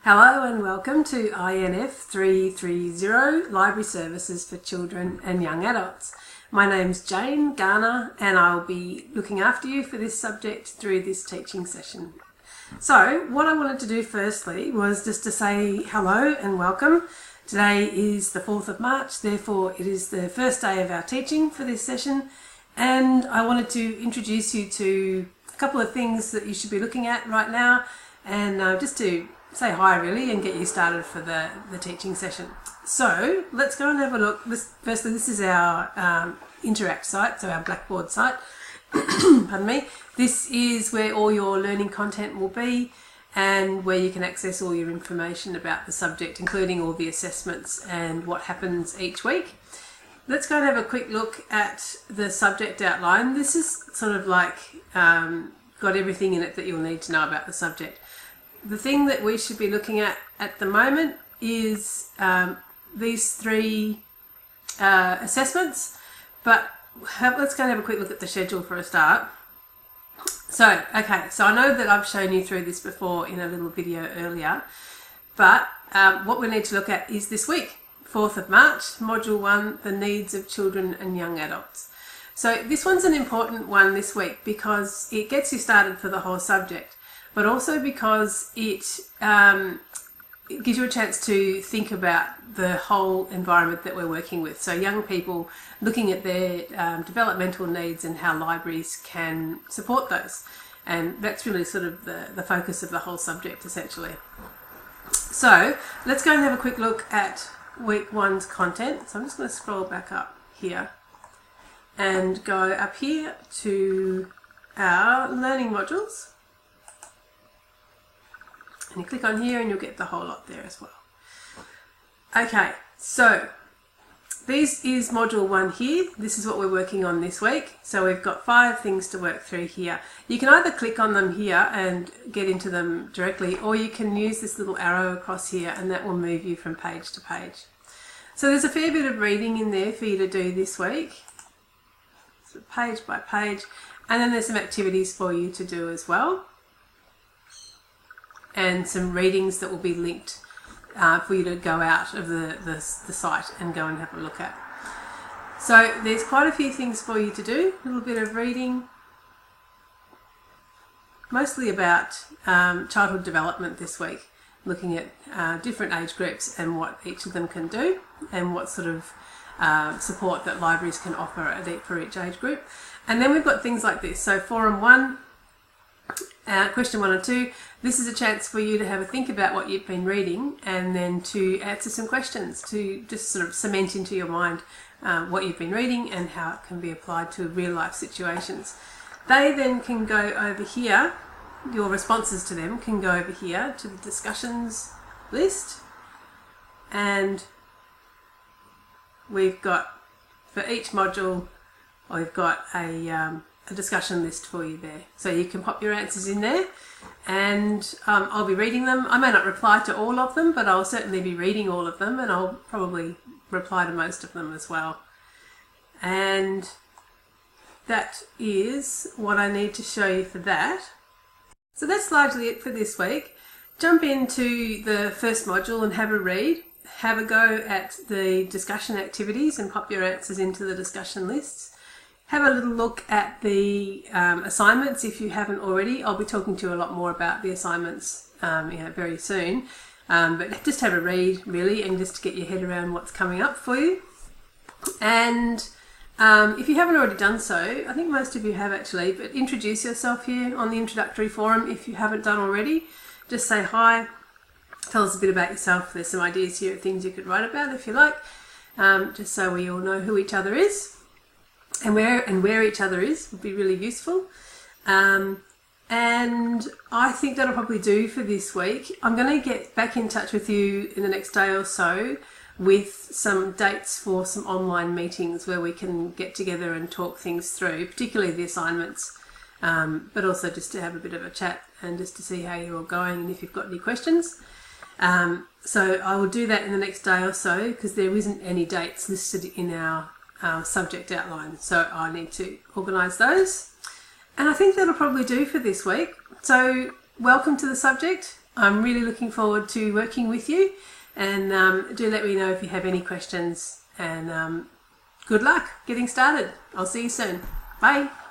Hello and welcome to INF330 Library Services for Children and Young Adults. My name's Jane Garner and I'll be looking after you for this subject through this teaching session. So what I wanted to do firstly was just to say hello and welcome. Today is the 4th of March, therefore it is the first day of our teaching for this session, and I wanted to introduce you to a couple of things that you should be looking at right now, and just to say hi really and get you started for the teaching session. So let's go and have a look. Firstly, this is our Interact site, so our Blackboard site. Pardon me. This is where all your learning content will be and where you can access all your information about the subject, including all the assessments and what happens each week. Let's go and have a quick look at the subject outline. This is sort of like got everything in it that you'll need to know about the subject. The thing that we should be looking at the moment is these three assessments, but let's go and have a quick look at the schedule for a start. So I know that I've shown you through this before in a little video earlier, but what we need to look at is this week, 4th of March, Module 1, the needs of children and young adults. So this one's an important one this week because it gets you started for the whole subject, but also because it gives you a chance to think about the whole environment that we're working with. So young people looking at their developmental needs and how libraries can support those. And that's really sort of the focus of the whole subject essentially. So let's go and have a quick look at week 1's content. So I'm just going to scroll back up here and go up here to our learning modules. And you click on here and you'll get the whole lot there as well. Okay, so this is module 1 here. This is what we're working on this week. So we've got 5 things to work through here. You can either click on them here and get into them directly, or you can use this little arrow across here and that will move you from page to page. So there's a fair bit of reading in there for you to do this week, so page by page, and then there's some activities for you to do as well, and some readings that will be linked for you to go out of the site and go and have a look at. So there's quite a few things for you to do, a little bit of reading, mostly about childhood development this week, looking at different age groups and what each of them can do and what sort of support that libraries can offer for each age group. And then we've got things like this. So Forum 1, question 1 and 2, this is a chance for you to have a think about what you've been reading and then to answer some questions to just sort of cement into your mind what you've been reading and how it can be applied to real life situations. They then can go over here, your responses to them can go over here to the discussions list, and we've got for each module we've got a discussion list for you there. So you can pop your answers in there and I'll be reading them. I may not reply to all of them, but I'll certainly be reading all of them and I'll probably reply to most of them as well. And that is what I need to show you for that. So that's largely it for this week. Jump into the first module and have a read. Have a go at the discussion activities and pop your answers into the discussion lists. Have a little look at the assignments if you haven't already. I'll be talking to you a lot more about the assignments very soon. But just have a read really and just to get your head around what's coming up for you. And if you haven't already done so, I think most of you have actually, but introduce yourself here on the introductory forum if you haven't done already. Just say hi, tell us a bit about yourself. There's some ideas here of things you could write about if you like, just so we all know who each other is. And where each other is would be really useful. And I think that'll probably do for this week. I'm going to get back in touch with you in the next day or so with some dates for some online meetings where we can get together and talk things through, particularly the assignments, but also just to have a bit of a chat and just to see how you're all going and if you've got any questions. So I will do that in the next day or so because there isn't any dates listed in our subject outline, so I need to organise those. And I think that'll probably do for this week. So welcome to the subject. I'm really looking forward to working with you, and do let me know if you have any questions, and good luck getting started. I'll see you soon. Bye.